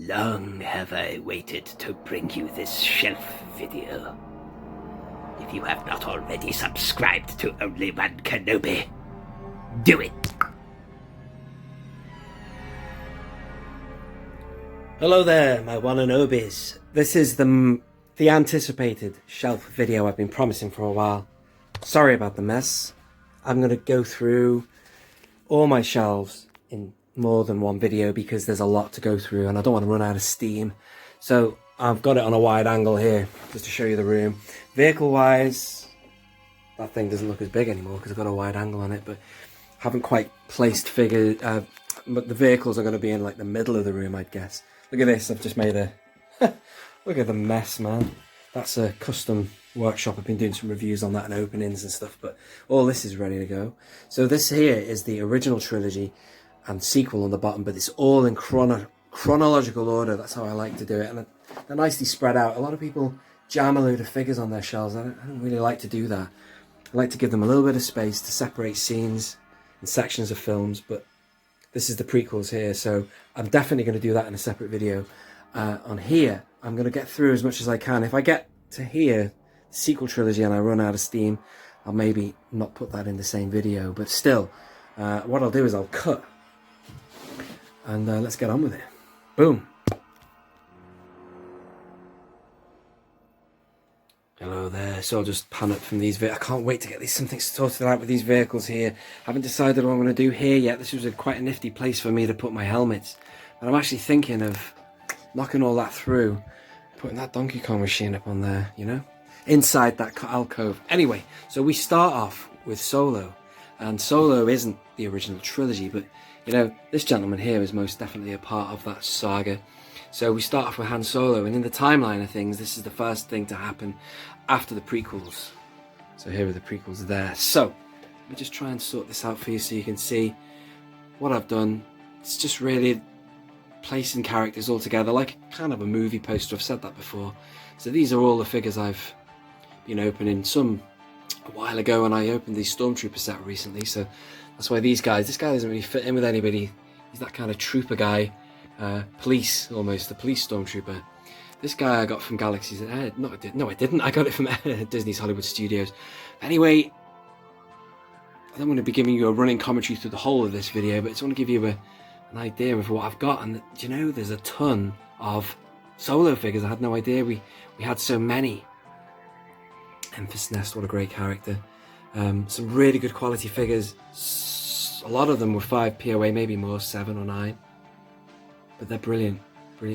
Long have I waited to bring you this shelf video. If you have not already subscribed to Only One Kenobi, do it! Hello there, my one and Obis. This is the anticipated shelf video I've been promising for a while. Sorry about the mess. I'm going to go through all my shelves in more than one video because there's a lot to go through and I don't want to run out of steam. So I've got it on a wide angle here just to show you the room. Vehicle wise, that thing doesn't look as big anymore because I've got a wide angle on it, but haven't quite placed figures. But the vehicles are going to be in like the middle of the room, I'd guess. Look at this, I've just made a look at the mess, man. That's a custom workshop. I've been doing some reviews on that and openings and stuff, but all this is ready to go. So this here is the original trilogy and sequel on the bottom, but it's all in chronological order. That's how I like to do it, and they're nicely spread out. A lot of people jam a load of figures on their shelves. I don't really like to do that. I like to give them a little bit of space to separate scenes and sections of films, but this is the prequels here, so I'm definitely going to do that in a separate video. On here, I'm going to get through as much as I can. If I get to here, sequel trilogy, and I run out of steam, I'll maybe not put that in the same video, but still, what I'll do is I'll cut, and let's get on with it. Boom. Hello there. So I'll just pan up from these. I can't wait to get something sorted out with these vehicles here. I haven't decided what I'm going to do here yet. This was quite a nifty place for me to put my helmets, and I'm actually thinking of knocking all that through, putting that Donkey Kong machine up on there, you know, inside that alcove. Anyway, so we start off with Solo, and Solo isn't the original trilogy, but you know, this gentleman here is most definitely a part of that saga. So we start off with Han Solo, and in the timeline of things, this is the first thing to happen after the prequels. So here are the prequels there. So let me just try and sort this out for you so you can see what I've done. It's just really placing characters all together like kind of a movie poster. I've said that before. So these are all the figures I've been opening. Some a while ago, and I opened the Stormtrooper set recently, so that's why this guy doesn't really fit in with anybody. He's that kind of trooper guy, police, almost, the police Stormtrooper. This guy I got from Galaxy's Edge. No, I didn't. I got it from Disney's Hollywood Studios. Anyway, I don't want to be giving you a running commentary through the whole of this video, but I just want to give you an idea of what I've got. And you know, there's a ton of Solo figures. I had no idea we had so many. Emphas Nest, what a great character. Some really good quality figures. A lot of them were 5 POA, maybe more, 7 or 9. But they're brilliant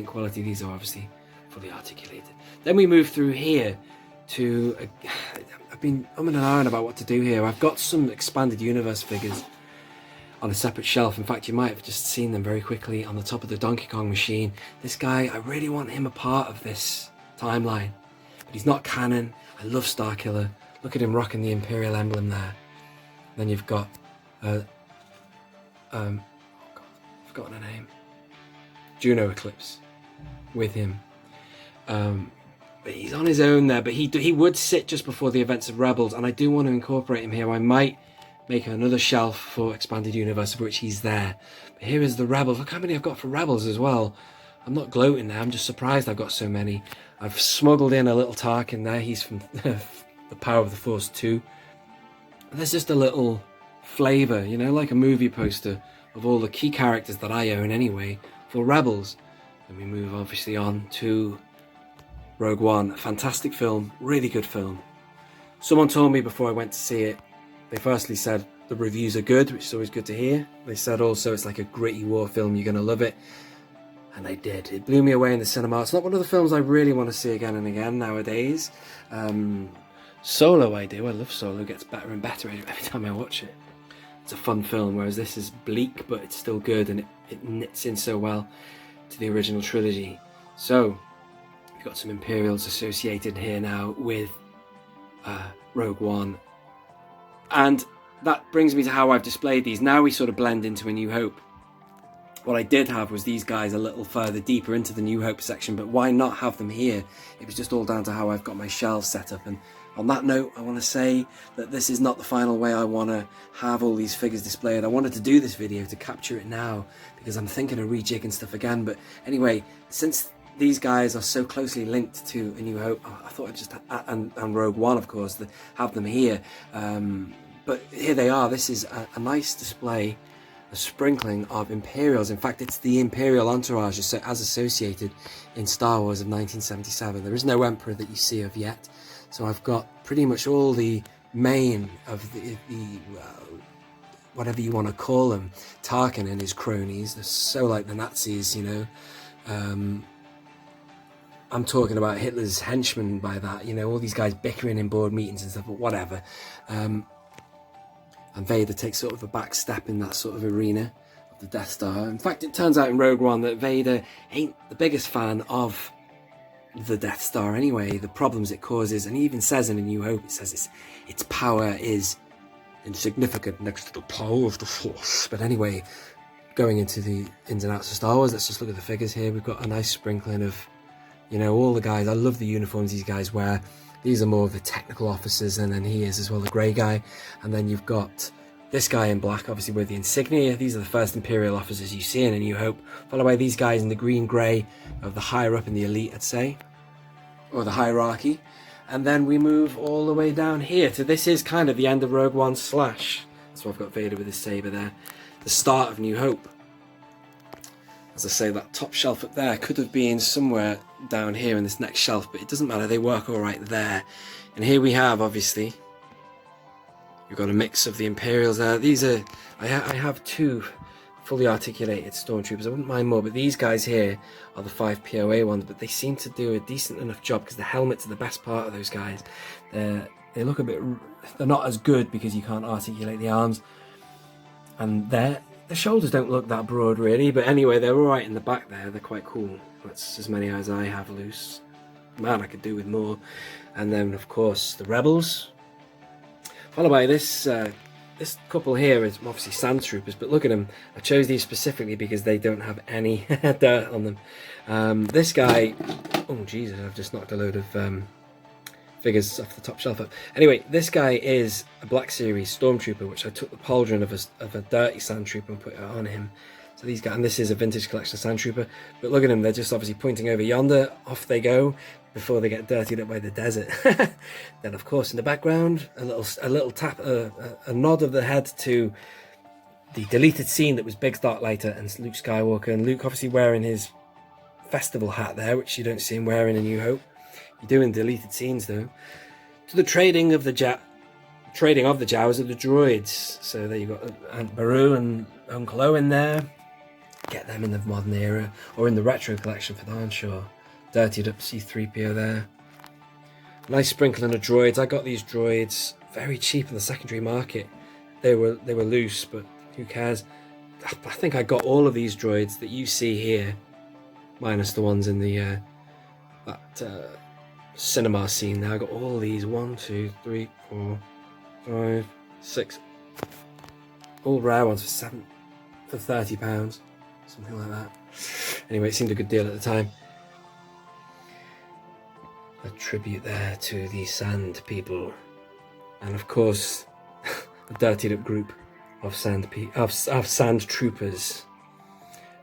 quality. These are obviously fully articulated. Then we move through here to I've been umming and ahhing about what to do here. I've got some expanded universe figures on a separate shelf. In fact, you might have just seen them very quickly on the top of the Donkey Kong machine. This guy, I really want him a part of this timeline, but he's not canon. I love Starkiller. Look at him rocking the Imperial emblem there. Then you've got oh God, I've forgotten her name. Juno Eclipse with him. But he's on his own there, but he would sit just before the events of Rebels, and I do want to incorporate him here. I might make another shelf for Expanded Universe, of which he's there. But here is the Rebels. Look how many I've got for Rebels as well. I'm not gloating now, I'm just surprised I've got so many. I've smuggled in a little Tarkin there. He's from The Power of the Force 2. There's just a little flavour, you know, like a movie poster of all the key characters that I own anyway for Rebels. Then we move obviously on to Rogue One. Fantastic film, really good film. Someone told me before I went to see it, they firstly said the reviews are good, which is always good to hear. They said also it's like a gritty war film, you're going to love it. And I did. It blew me away in the cinema. It's not one of the films I really want to see again and again nowadays. Solo I do. I love Solo. It gets better and better every time I watch it. It's a fun film, whereas this is bleak, but it's still good, and it knits in so well to the original trilogy. So, we've got some Imperials associated here now with Rogue One. And that brings me to how I've displayed these. Now we sort of blend into A New Hope. What I did have was these guys a little further deeper into the New Hope section, but why not have them here? It was just all down to how I've got my shelves set up. And on that note, I want to say that this is not the final way I want to have all these figures displayed. I wanted to do this video to capture it now because I'm thinking of rejigging stuff again. But anyway, since these guys are so closely linked to A New Hope, I thought I'd just, and Rogue One, of course, have them here. But here they are. This is a nice display, a sprinkling of Imperials. In fact, it's the Imperial entourage as associated in Star Wars of 1977. There is no Emperor that you see of yet. So I've got pretty much all the main of the whatever you want to call them, Tarkin and his cronies. They're so like the Nazis, you know. I'm talking about Hitler's henchmen by that, you know, all these guys bickering in board meetings and stuff, but whatever. And Vader takes sort of a back step in that sort of arena of the Death Star. In fact, it turns out in Rogue One that Vader ain't the biggest fan of the Death Star anyway, the problems it causes, and he even says in A New Hope, it says its power is insignificant next to the power of the Force. But anyway, going into the ins and outs of Star Wars, let's just look at the figures here. We've got a nice sprinkling of, you know, all the guys. I love the uniforms these guys wear. These are more of the technical officers, and then he is as well, the grey guy. And then you've got this guy in black, obviously with the insignia. These are the first Imperial officers you see in A New Hope, followed by these guys in the green-grey of the higher up in the elite, I'd say, or the hierarchy. And then we move all the way down here to, this is kind of the end of Rogue One / so I've got Vader with his saber there, the start of New Hope. As I say, that top shelf up there could have been somewhere down here in this next shelf, but it doesn't matter, they work all right there. And here we have, obviously, we've got a mix of the Imperials there. These are, I have two fully articulated stormtroopers. I wouldn't mind more, but these guys here are the 5 POA ones, but they seem to do a decent enough job because the helmets are the best part of those guys. They look a bit, they're not as good because you can't articulate the arms, and the shoulders don't look that broad really, but anyway, they're alright in the back there. They're quite cool. That's as many as I have loose. Man, I could do with more. And then of course the Rebels, followed by this couple here is obviously Sand Troopers, but look at them. I chose these specifically because they don't have any dirt on them. This guy, oh Jesus, I've just knocked a load of figures off the top shelf up. Anyway, this guy is a Black Series Stormtrooper, which I took the pauldron of a dirty Sand Trooper and put it on him. So these guys, and this is a vintage collection Sand Trooper, but look at them, they're just obviously pointing over yonder. Off they go before they get dirtied up by the desert. Then of course in the background, a little tap, a nod of the head to the deleted scene that was Big Start later, and Luke Skywalker, and Luke obviously wearing his festival hat there, which you don't see him wearing in A New Hope. You do in deleted scenes though. To the trading of the Jawas of the droids. So there you got Aunt Beru and Uncle Owen there. Get them in the modern era, or in the retro collection for darn sure. Dirtied up C-3PO there. Nice sprinkling of droids. I got these droids very cheap in the secondary market. They were loose, but who cares? I think I got all of these droids that you see here, minus the ones in the that cinema scene there. I got all these 1, 2, 3, 4, 5, 6, all rare ones for £30, something like that. Anyway, it seemed a good deal at the time. A tribute there to the Sand people, and of course a dirtied up group of Sand Troopers.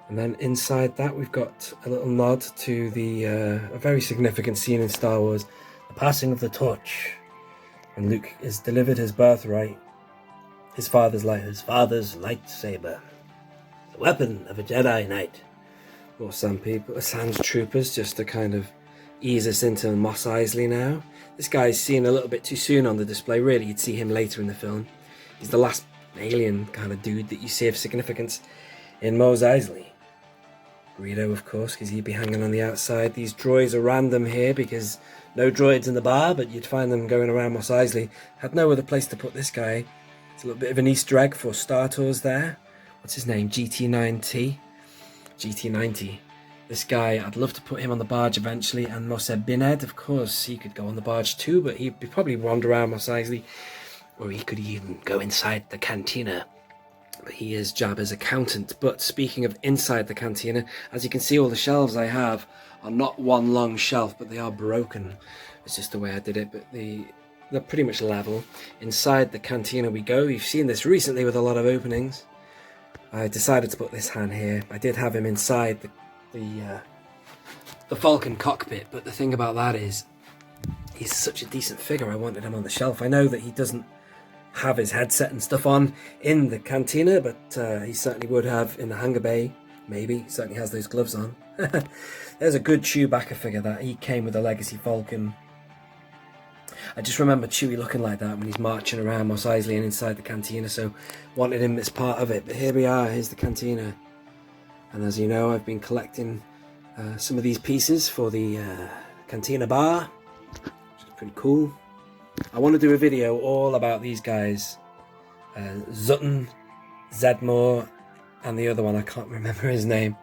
And then inside that we've got a little nod to the a very significant scene in Star Wars, the passing of the torch, when Luke is delivered his birthright, his father's lightsaber, the weapon of a Jedi Knight. Or Sand Troopers, just to kind of ease us into Mos Eisley now. This guy's seen a little bit too soon on the display, really. You'd see him later in the film. He's the last alien kind of dude that you see of significance in Mos Eisley. Greedo, of course, because he'd be hanging on the outside. These droids are random here because no droids in the bar, but you'd find them going around Mos Eisley. Had no other place to put this guy. It's a little bit of an Easter egg for Star Tours there. What's his name? GT90. This guy, I'd love to put him on the barge eventually, and Mos Bined, of course, he could go on the barge too, but he'd probably wander around Mos Eisley, or he could even go inside the cantina. He is Jabba's accountant. But speaking of inside the cantina, as you can see, all the shelves I have are not one long shelf, but they are broken. It's just the way I did it, but they're pretty much level. Inside the cantina we go. You've seen this recently with a lot of openings. I decided to put this Han here. I did have him inside the Falcon cockpit, but the thing about that is he's such a decent figure. I wanted him on the shelf. I know that he doesn't have his headset and stuff on in the cantina, but he certainly would have in the hangar bay. Maybe. He certainly has those gloves on. There's a good Chewbacca figure that he came with a Legacy Falcon. I just remember Chewie looking like that when he's marching around Mos Eisley and inside the cantina, so wanted him as part of it. But here we are, here's the cantina. And as you know, I've been collecting some of these pieces for the cantina bar, which is pretty cool. I want to do a video all about these guys. Zutton, Zedmore, and the other one, I can't remember his name.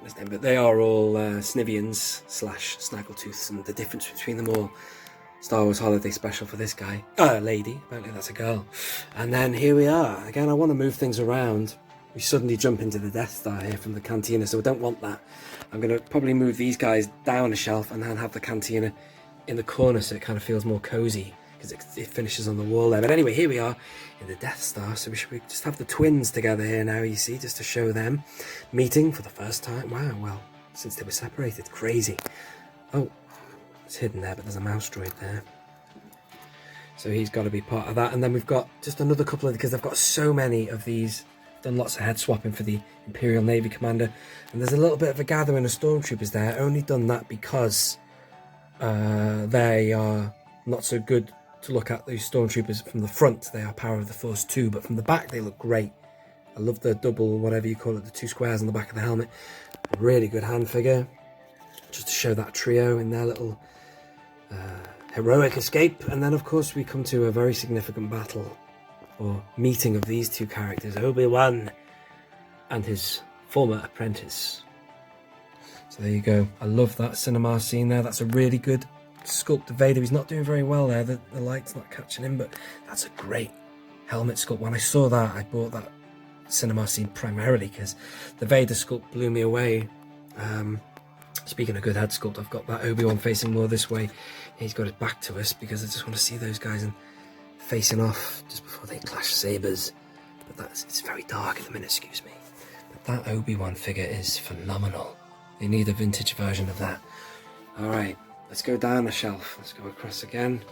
His name, but they are all Snivians / Snaggletooths, and the difference between them all. Star Wars Holiday Special for this guy. Lady, apparently that's a girl. And then here we are. Again, I want to move things around. We suddenly jump into the Death Star here from the cantina, so I don't want that. I'm going to probably move these guys down a shelf and then have the cantina in the corner so it kind of feels more cozy, because it finishes on the wall there. But anyway, here we are in the Death Star, so we should just have the twins together here now, you see, just to show them meeting for the first time. Wow, well, since they were separated. Crazy. Oh, it's hidden there, but there's a mouse droid there, so he's got to be part of that. And then we've got just another couple of, because they've got so many of these, done lots of head swapping for the Imperial Navy Commander, and there's a little bit of a gathering of stormtroopers there. Only done that because they are not so good to look at. Those stormtroopers from the front, they are Power of the Force 2, but from the back they look great. I love the double, whatever you call it, the two squares on the back of the helmet. Really good hand figure, just to show that trio in their little heroic escape. And then of course we come to a very significant battle or meeting of these two characters, Obi-Wan and his former apprentice. So there you go. I love that cinema scene there. That's a really good sculpt of Vader. He's not doing very well there, the light's not catching him, but that's a great helmet sculpt. When I saw that, I bought that cinema scene primarily because the Vader sculpt blew me away. Speaking of good head sculpt, I've got that Obi-Wan facing more this way. He's got it back to us because I just want to see those guys and facing off just before they clash sabers. But it's very dark at the minute, excuse me. But that Obi-Wan figure is phenomenal. They need a vintage version of that. Alright, let's go down the shelf. Let's go across again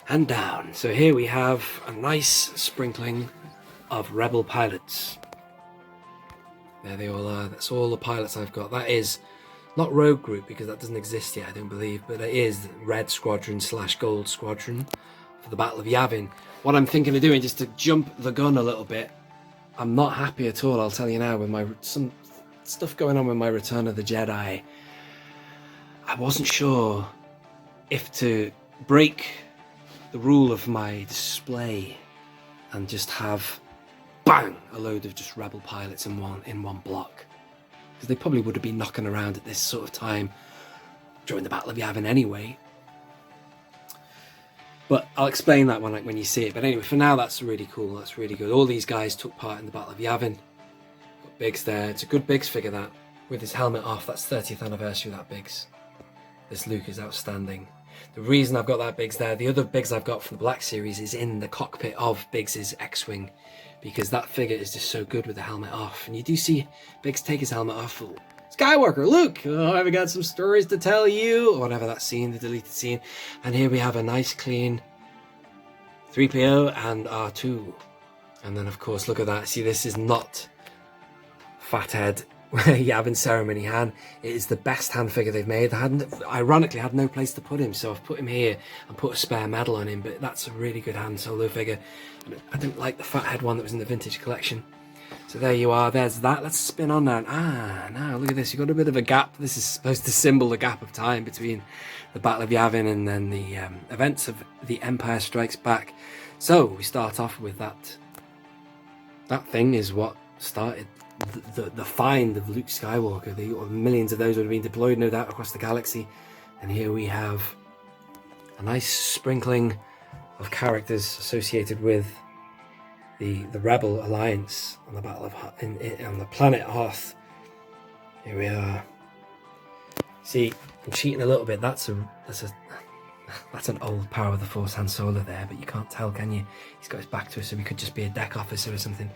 and down. So here we have a nice sprinkling of Rebel pilots. There they all are. That's all the pilots I've got. That is not Rogue Group because that doesn't exist yet, I don't believe, but it is Red Squadron / Gold Squadron for the Battle of Yavin. What I'm thinking of doing, just to jump the gun a little bit, I'm not happy at all, I'll tell you now, with some stuff going on with my Return of the Jedi. I wasn't sure if to break the rule of my display and just have, bang, a load of just Rebel pilots in one block. Because they probably would have been knocking around at this sort of time during the Battle of Yavin anyway. But I'll explain that when you see it. But anyway, for now, that's really cool. That's really good. All these guys took part in the Battle of Yavin. Got Biggs there. It's a good Biggs figure, that, with his helmet off. That's 30th anniversary of that Biggs. This Luke is outstanding. The reason I've got that Biggs there, the other Biggs I've got from the Black Series is in the cockpit of Biggs's X-Wing, because that figure is just so good with the helmet off. And you do see Biggs take his helmet off. Skywalker, Luke, oh, I've got some stories to tell you, or whatever that scene, the deleted scene. And here we have a nice clean 3PO and R2. And then of course, look at that. See, this is not Fathead Yavin Ceremony Han. It is the best Han figure they've made. They ironically had no place to put him, so I've put him here and put a spare medal on him, but that's a really good Han Solo figure. I don't like the Fathead one that was in the vintage collection. So there you are, there's that. Let's spin on now. Now look at this, you've got a bit of a gap. This is supposed to symbol the gap of time between the Battle of Yavin and then the events of The Empire Strikes Back. So we start off with that. That thing is what started the find of Luke Skywalker. Millions of those would have been deployed, no doubt, across the galaxy. And here we have a nice sprinkling of characters associated with the Rebel Alliance on the battle of on the planet Hoth. Here we are. See, I'm cheating a little bit. That's an old Power of the Force Han Solo there, but you can't tell, can you? He's got his back to us, so he could just be a deck officer or something.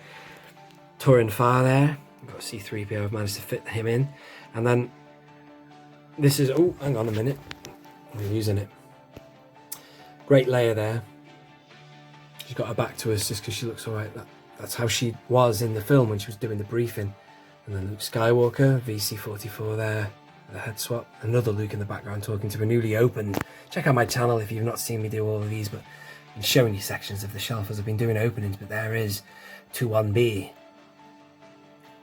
Turin Far there. We've got C-3PO. I've managed to fit him in, and then this is. Oh, hang on a minute. I'm using it. Great Leia there. She's got her back to us just because she looks alright. That's how she was in the film when she was doing the briefing. And then Luke Skywalker, VC-44 there, the head swap. Another Luke in the background talking to a newly opened. Check out my channel if you've not seen me do all of these, but I'm showing you sections of the shelf as I've been doing openings. But there is 2-1B.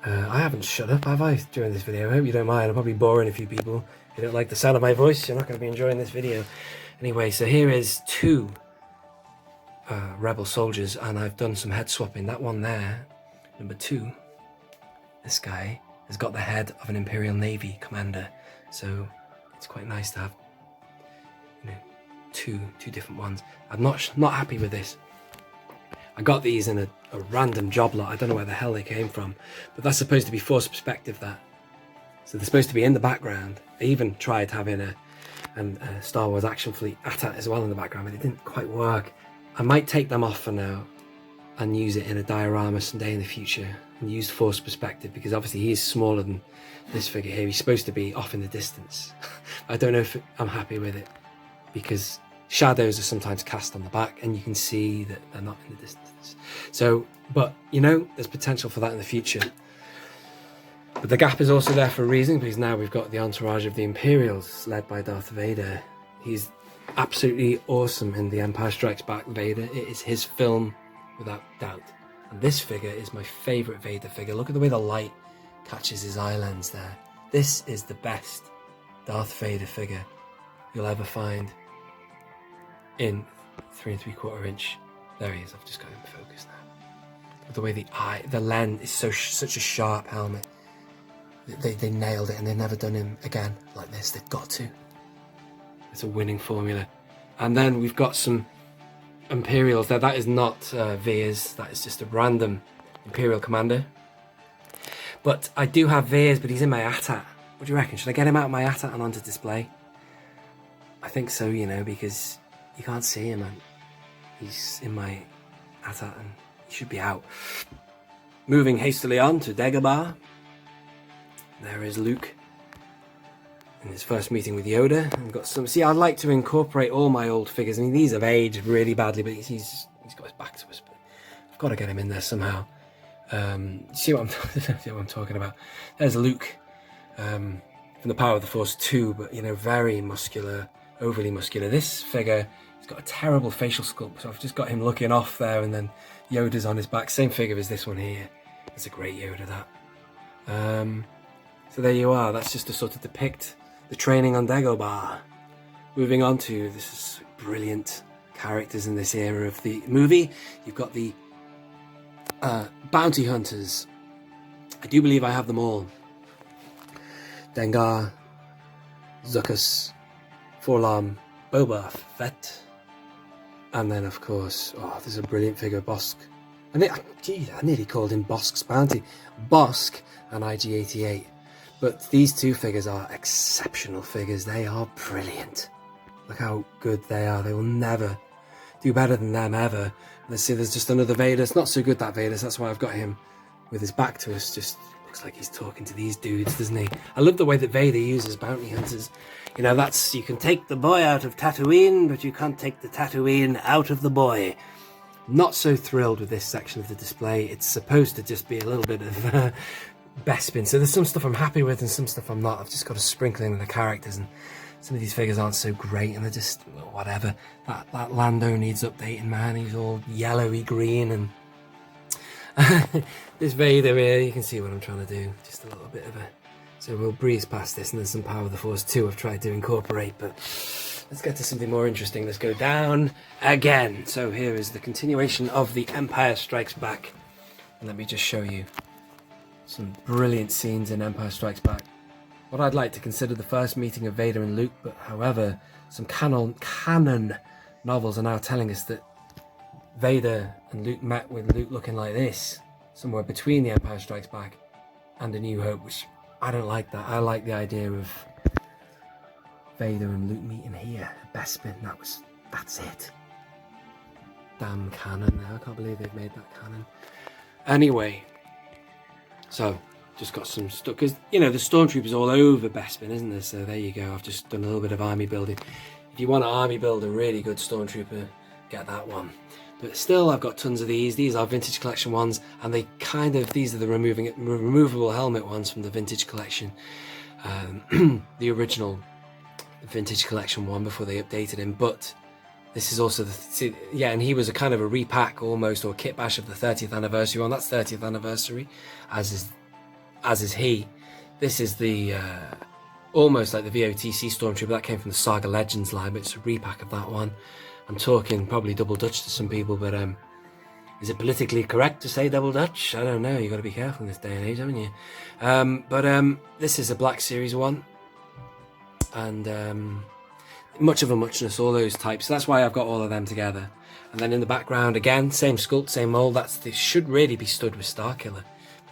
I haven't shut up, have I, during this video? I hope you don't mind. I'm probably boring a few people. If you don't like the sound of my voice, you're not going to be enjoying this video. Anyway, so here is 2 Rebel soldiers, and I've done some head swapping. That one there, number 2, this guy has got the head of an Imperial Navy commander, so it's quite nice to have, you know, two different ones. I'm not happy with this. I got these in a random job lot. I don't know where the hell they came from, but that's supposed to be force perspective, that. So they're supposed to be in the background. I even tried having a Star Wars Action Fleet AT-AT as well in the background, but it didn't quite work. I might take them off for now and use it in a diorama someday in the future and use force perspective, because obviously he is smaller than this figure here. He's supposed to be off in the distance. I don't know if I'm happy with it, because shadows are sometimes cast on the back and you can see that they're not in the distance. So, but you know, there's potential for that in the future. But the gap is also there for a reason, because now we've got the entourage of the Imperials led by Darth Vader. He's absolutely awesome in The Empire Strikes Back Vader. It is his film without doubt. And this figure is my favourite Vader figure. Look at the way the light catches his eye lens there. This is the best Darth Vader figure you'll ever find in 3 3/4 inch. There he is. I've just got him focused now. Look at the way the lens is such a sharp helmet. They nailed it, and they've never done him again like this. They've got to. It's a winning formula. And then we've got some Imperials there. That is not Veers. That is just a random Imperial commander. But I do have Veers, but he's in my AT-AT. What do you reckon? Should I get him out of my AT-AT and onto display? I think so, you know, because you can't see him, and he's in my AT-AT and he should be out. Moving hastily on to Dagobah. There is Luke in his first meeting with Yoda. I've got some. See, I'd like to incorporate all my old figures. I mean, these have aged really badly, but he's got his back to us. But I've got to get him in there somehow. See what I'm talking about? There's Luke from the Power of the Force 2, but you know, very muscular, overly muscular. This figure, he's got a terrible facial sculpt, so I've just got him looking off there, and then Yoda's on his back. Same figure as this one here. It's a great Yoda, that. So there you are. That's just to sort of depict the training on Dagobah. Moving on to, this is brilliant characters in this era of the movie. You've got the bounty hunters. I do believe I have them all. Dengar, Zuckuss, Forlom, Boba Fett, and then of course, oh, there's a brilliant figure, Bosk. I nearly called him Bosk's Bounty. Bosk and IG-88. But these two figures are exceptional figures. They are brilliant. Look how good they are. They will never do better than them ever. Let's see, there's just another Vader. It's not so good, that Vader, so that's why I've got him with his back to us. Just looks like he's talking to these dudes, doesn't he? I love the way that Vader uses bounty hunters. You know, that's, you can take the boy out of Tatooine, but you can't take the Tatooine out of the boy. Not so thrilled with this section of the display. It's supposed to just be a little bit of Bespin. So there's some stuff I'm happy with and some stuff I'm not. I've just got a sprinkling of the characters, and some of these figures aren't so great, and they're just, well, whatever. That Lando needs updating, man. He's all yellowy green, and this Vader here, you can see what I'm trying to do. Just a little bit of a... So we'll breeze past this, and then some Power of the Force 2 I've tried to incorporate, but let's get to something more interesting. Let's go down again. So here is the continuation of The Empire Strikes Back, and let me just show you some brilliant scenes in Empire Strikes Back. What I'd like to consider the first meeting of Vader and Luke, but however, some canon novels are now telling us that Vader and Luke met with Luke looking like this, somewhere between The Empire Strikes Back and A New Hope, which I don't like that. I like the idea of Vader and Luke meeting here at Bespin. That's it. Damn canon there. I can't believe they've made that canon. Anyway, so just got some stuff, because you know the stormtroopers all over Bespin, isn't there? So there you go. I've just done a little bit of army building. If you want to army build a really good stormtrooper, get that one. But still, I've got tons of these. These are vintage collection ones, and these are the removable helmet ones from the vintage collection. The original vintage collection one before they updated him. But this is also and he was a kind of a repack almost, or a kit bash of the 30th anniversary one. That's 30th anniversary, as is he. This is the almost like the VOTC Stormtrooper that came from the Saga Legends line, but it's a repack of that one. I'm talking probably double Dutch to some people, but is it politically correct to say double Dutch? I don't know. You've got to be careful in this day and age, haven't you? This is a Black Series one, and much of a muchness, all those types. So that's why I've got all of them together. And then in the background, again, same sculpt, same mold. This should really be stood with Starkiller.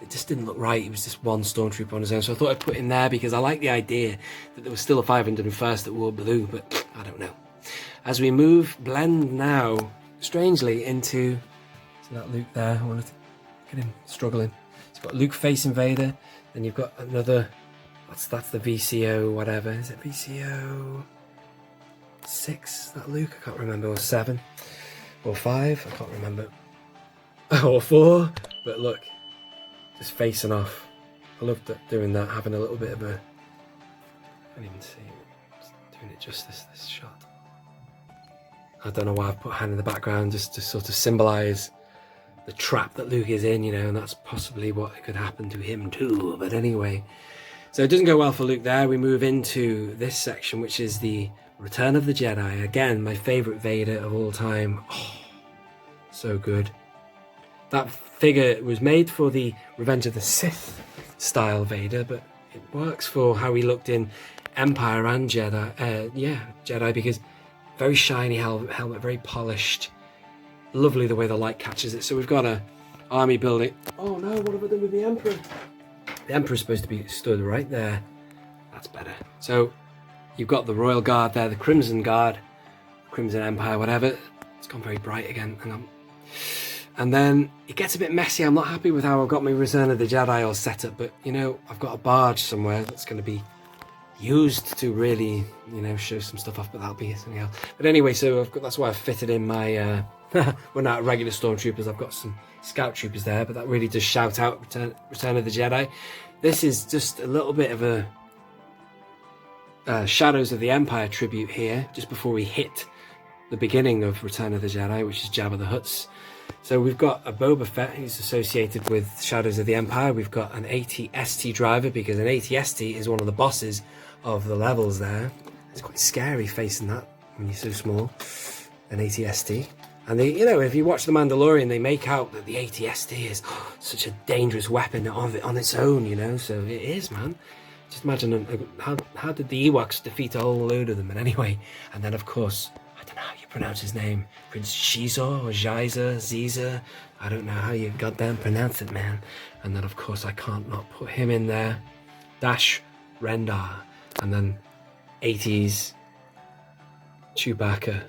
It just didn't look right. It was just one stormtrooper on his own. So I thought I'd put him there because I like the idea that there was still a 501st that wore blue, but I don't know. As we blend now, strangely, into that Luke there. I wanted to get him struggling. So you've got Luke facing Vader, then you've got another, that's the VCO, whatever. Is it VCO 6, that Luke? I can't remember, or 7, or 5, I can't remember. Or 4, but look, just facing off. I loved doing that, having a little bit of a, I can't even see, just doing it justice, this shot. I don't know why I've put a hand in the background, just to sort of symbolise the trap that Luke is in, you know, and that's possibly what could happen to him too. But anyway, so it doesn't go well for Luke there. We move into this section, which is the Return of the Jedi. Again, my favourite Vader of all time. Oh, so good. That figure was made for the Revenge of the Sith style Vader, but it works for how he looked in Empire and Jedi. Jedi, because very shiny helmet, very polished. Lovely the way the light catches it. So we've got a army building. Oh no, what have I done with the Emperor? The Emperor's supposed to be stood right there. That's better. So you've got the Royal Guard there, the Crimson Guard, Crimson Empire, whatever. It's gone very bright again. Hang on. And then it gets a bit messy. I'm not happy with how I've got my Return of the Jedi all set up, but you know, I've got a barge somewhere that's going to be used to really, you know, show some stuff off, but that'll be something else. But anyway, so that's why I've fitted in my we're not regular stormtroopers. I've got some scout troopers there, but that really does shout out Return of the Jedi. This is just a little bit of a Shadows of the Empire tribute here, just before we hit the beginning of Return of the Jedi, which is Jabba the Hutt's. So we've got a Boba Fett who's associated with Shadows of the Empire. We've got an AT-ST driver, because an AT-ST is one of the bosses of the levels there. It's quite scary facing that when you're so small, an AT-ST. And they, you know, if you watch The Mandalorian, they make out that the AT-ST is such a dangerous weapon on its own, you know. So it is, man. Just imagine how did the Ewoks defeat a whole load of them? And anyway, and then of course, I don't know how you pronounce his name, Prince Shizor or Ziza. I don't know how you goddamn pronounce it, man. And then of course I can't not put him in there. Dash Rendar. And then 80s Chewbacca,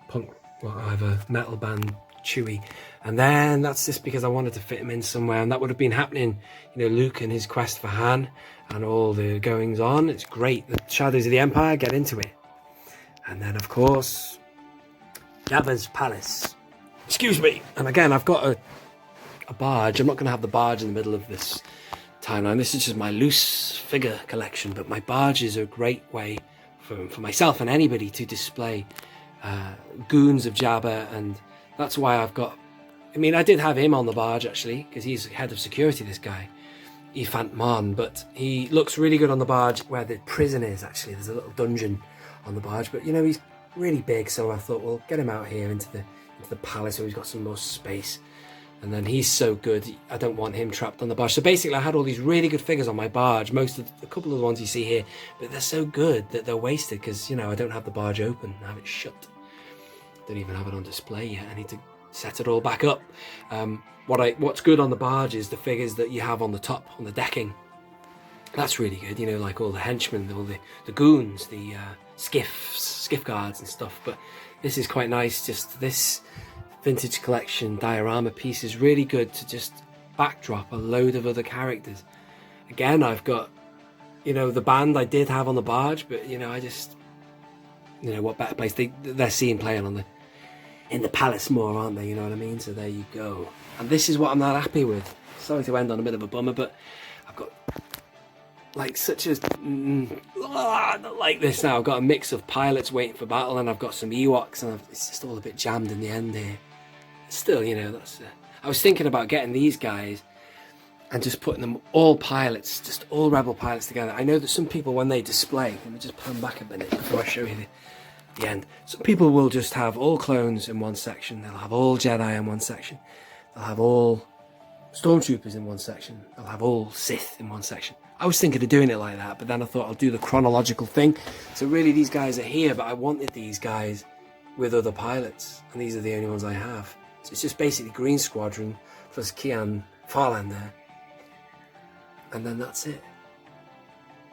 punk, whatever, metal band Chewie. And then that's just because I wanted to fit him in somewhere, and that would have been happening, you know, Luke and his quest for Han and all the goings on. It's great. The Shadows of the Empire, get into it. And then of course Jabba's palace. Excuse me. And again, I've got a barge. I'm not going to have the barge in the middle of this timeline. This is just my loose figure collection, but my barge is a great way for myself and anybody to display goons of Jabba, and that's why I've got, I mean, I did have him on the barge actually, because he's head of security, this guy, Ifant Mon, but he looks really good on the barge where the prison is. Actually, there's a little dungeon on the barge, but you know, he's really big, so I thought, well, get him out here into the palace where he's got some more space. And then he's so good, I don't want him trapped on the barge. So basically I had all these really good figures on my barge, a couple of the ones you see here, but they're so good that they're wasted because, you know, I don't have the barge open, I have it shut. Don't even have it on display yet. I need to set it all back up. What's good on the barge is the figures that you have on the top, on the decking. That's really good, you know, like all the henchmen, all the goons, the skiff guards and stuff. But this is quite nice. Just this vintage collection diorama piece is really good to just backdrop a load of other characters. Again, I've got, you know, the band I did have on the barge, but you know, I just, you know, what better place they're seen playing in the palace more, aren't they? You know what I mean? So there you go. And this is what I'm not happy with. Sorry to end on a bit of a bummer, but I've got like such a not like this now. I've got a mix of pilots waiting for battle, and I've got some Ewoks, and it's just all a bit jammed in the end here. Still, you know, that's. I was thinking about getting these guys and just putting them all pilots, just all rebel pilots together. I know that some people, when they display, let me just pull them back a minute before I show you the end. Some people will just have all clones in one section. They'll have all Jedi in one section. They'll have all Stormtroopers in one section. They'll have all Sith in one section. I was thinking of doing it like that, but then I thought I'll do the chronological thing. So really these guys are here, but I wanted these guys with other pilots, and these are the only ones I have. So it's just basically Green Squadron plus Kian Farland there. And then that's it.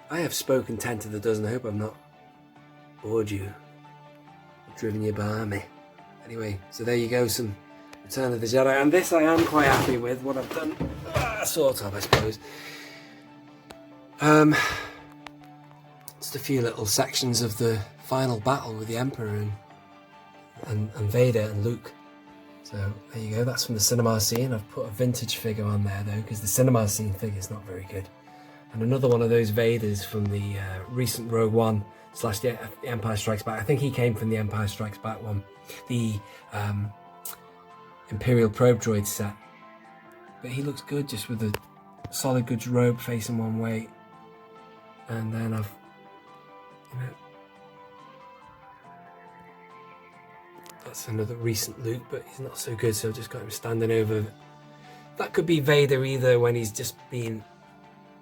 I have spoken 10 to the dozen. I hope I've not bored you, driven you by me. Anyway, so there you go, some Return of the Jedi. And this I am quite happy with, what I've done. Sort of, I suppose. Just a few little sections of the final battle with the Emperor and Vader and Luke. So there you go, that's from the cinema scene. I've put a vintage figure on there though, because the cinema scene figure is not very good. And another one of those Vaders from the recent Rogue One / the Empire Strikes Back. I think he came from the Empire Strikes Back one, the Imperial probe droid set. But he looks good just with a solid goods robe facing one way. And then I've, you know, that's another recent Luke, but he's not so good, so I've just got him standing over. That could be Vader either when he's just been,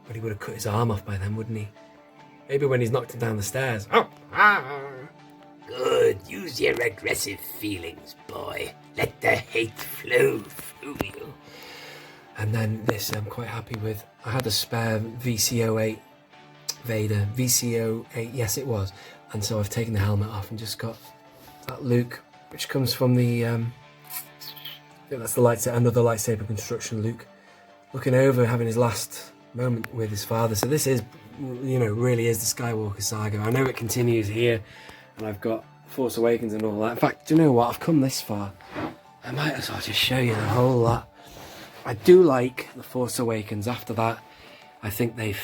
but he would have cut his arm off by then, wouldn't he? Maybe when he's knocked him down the stairs. Oh, Good. Use your aggressive feelings, boy. Let the hate flow through you. And then this I'm quite happy with. I had a spare VC08 Vader. VC08, yes it was. And so I've taken the helmet off and just got that Luke, which comes from the, I think that's the lightsaber, another lightsaber construction Luke, looking over, having his last moment with his father. So this is, you know, really is the Skywalker saga. I know it continues here, and I've got Force Awakens and all that. In fact, do you know what? I've come this far. I might as well just show you the whole lot. I do like the Force Awakens. After that, I think the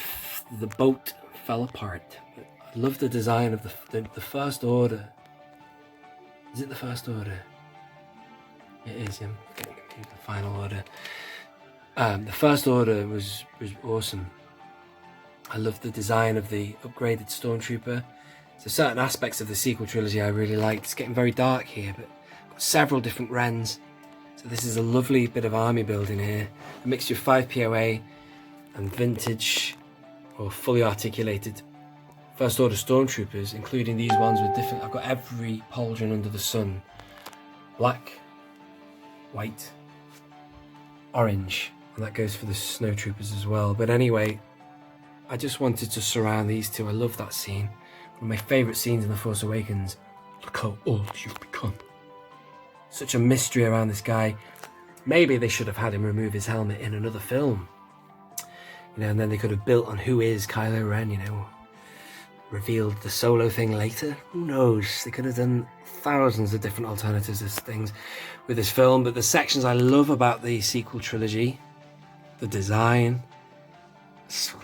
boat fell apart. I love the design of the First Order. Is it the First Order? It is. I'm getting confused. The Final Order. The First Order was awesome. I love the design of the upgraded Stormtrooper. So certain aspects of the sequel trilogy I really liked. It's getting very dark here, but I've got several different Wrens. So this is a lovely bit of army building here. A mixture of 5 POA and vintage or fully articulated First Order Stormtroopers, including these ones with different. I've got every pauldron under the sun: black, white, orange, and that goes for the snowtroopers as well. But anyway, I just wanted to surround these two. I love that scene. One of my favourite scenes in The Force Awakens. Look how old you've become. Such a mystery around this guy. Maybe they should have had him remove his helmet in another film. You know, and then they could have built on who is Kylo Ren, you know. Revealed the Solo thing later. Who knows? They could have done thousands of different alternatives as things with this film. But the sections I love about the sequel trilogy, the design,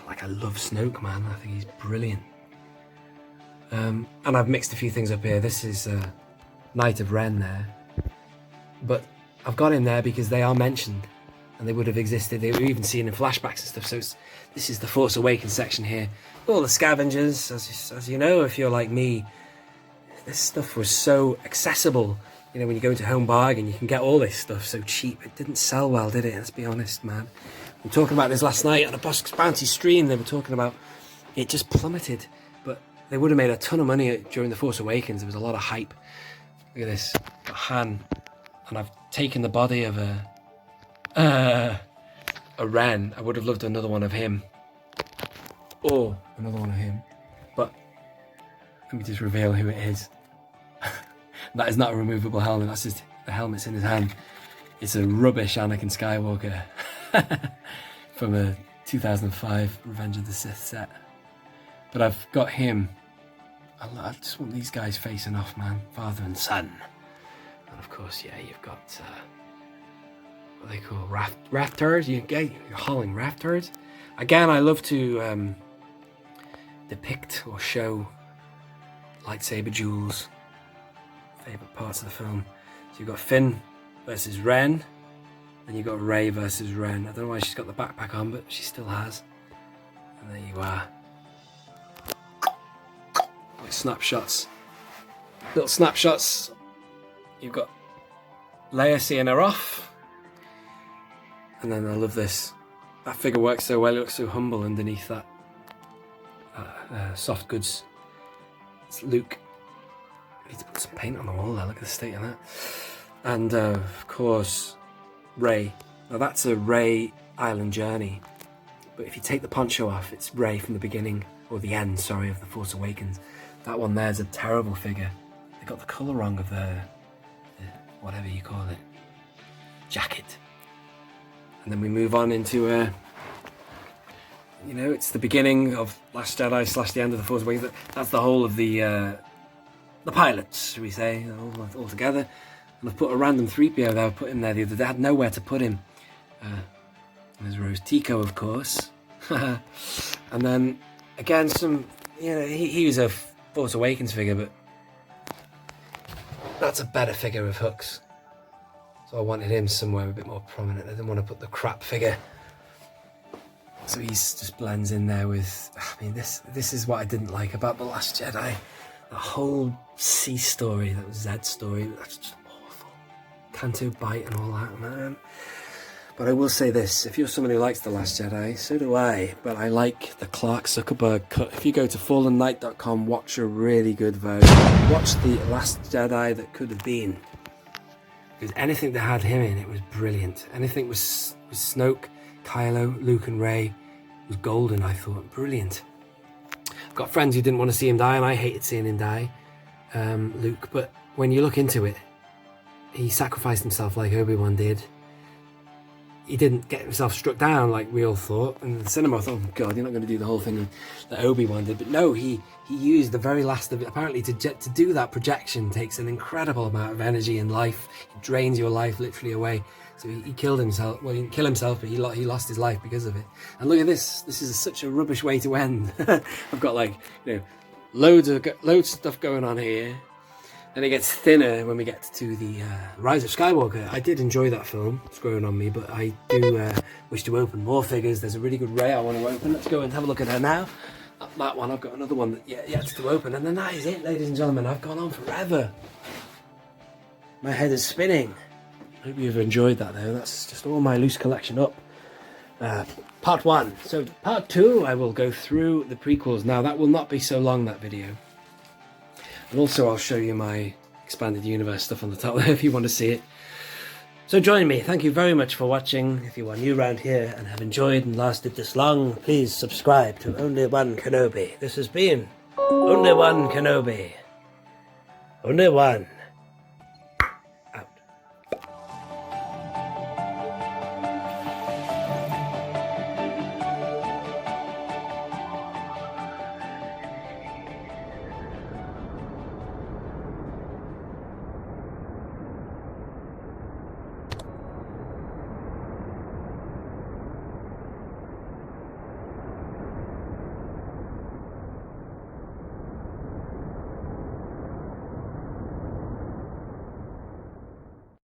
like I love Snoke, man. I think he's brilliant. And I've mixed a few things up here. This is Knight of Ren there. But I've got him there because they are mentioned and they would have existed. They were even seen in flashbacks and stuff. So this is the Force Awakens section here. All the scavengers, as you know, if you're like me, this stuff was so accessible. You know, when you go into Home Bargain, you can get all this stuff so cheap. It didn't sell well, did it? Let's be honest, man. We were talking about this last night on a Box Bounty stream. They were talking about it just plummeted. But they would have made a ton of money during The Force Awakens. There was a lot of hype. Look at this. Han. And I've taken the body of a Ren. I would have loved another one of him. Or another one of him. But let me just reveal who it is. That is not a removable helmet. That's just the helmet's in his hand. It's a rubbish Anakin Skywalker from a 2005 Revenge of the Sith set. But I've got him. I just want these guys facing off, man. Father and son. And of course, yeah, you've got what they call rafters. You're hauling rafters. Again, I love to depict or show lightsaber duels. Favorite parts of the film. So you've got Finn versus Ren, and you've got Rey versus Ren. I don't know why she's got the backpack on, but she still has. And there you are. Like snapshots. Little snapshots. You've got Leia seeing her off. And then I love this. That figure works so well, it looks so humble underneath that soft goods. It's Luke. I need to put some paint on the wall there, look at the state of that. And of course, Rey. Now that's a Rey Island journey. But if you take the poncho off, it's Rey from the beginning, or the end, sorry, of The Force Awakens. That one there's a terrible figure. They got the colour wrong of the whatever you call it, jacket. And then we move on into you know, it's the beginning of Last Jedi / the end of The Force Awakens. That's the whole of the pilots, should we say, all together. And I've put a random 3PO there. I put him there the other day. I had nowhere to put him. There's Rose Tico, of course. And then again, some, you know, he was a Force Awakens figure, but that's a better figure of Hux. So I wanted him somewhere a bit more prominent. I didn't want to put the crap figure. So he's just blends in there with, I mean, this is what I didn't like about The Last Jedi. The whole C story, that Z story, that's just awful. Canto Bite and all that, man. But I will say this, if you're someone who likes The Last Jedi, so do I, but I like the Clark Zuckerberg cut. If you go to fallennight.com, watch a really good version. Watch The Last Jedi That Could Have Been. Because anything that had him in, it was brilliant. Anything with Snoke, Kylo, Luke and Rey was golden, I thought. Brilliant. I've got friends who didn't want to see him die, and I hated seeing him die, Luke. But when you look into it, he sacrificed himself like Obi-Wan did. He didn't get himself struck down like we all thought. And the cinema thought, oh God, you're not going to do the whole thing that Obi-Wan did. But no, he used the very last of it. Apparently to do that projection takes an incredible amount of energy and life. It drains your life literally away. So he killed himself. Well, he didn't kill himself, but he lost his life because of it. And look at this. This is such a rubbish way to end. I've got, like, you know, loads of stuff going on here. Then it gets thinner when we get to the Rise of Skywalker. I did enjoy that film. It's growing on me, but I do wish to open more figures. There's a really good Rey I want to open. Let's go and have a look at her now. That one. I've got another one that yet to open. And then that is it, ladies and gentlemen. I've gone on forever. My head is spinning. Hope you've enjoyed that, though. That's just all my loose collection up. Part 1. So part 2, I will go through the prequels. Now, that will not be so long, that video. And also, I'll show you my expanded universe stuff on the top there if you want to see it. So join me. Thank you very much for watching. If you are new around here and have enjoyed and lasted this long, please subscribe to Only One Kenobi. This has been Only One Kenobi. Only one.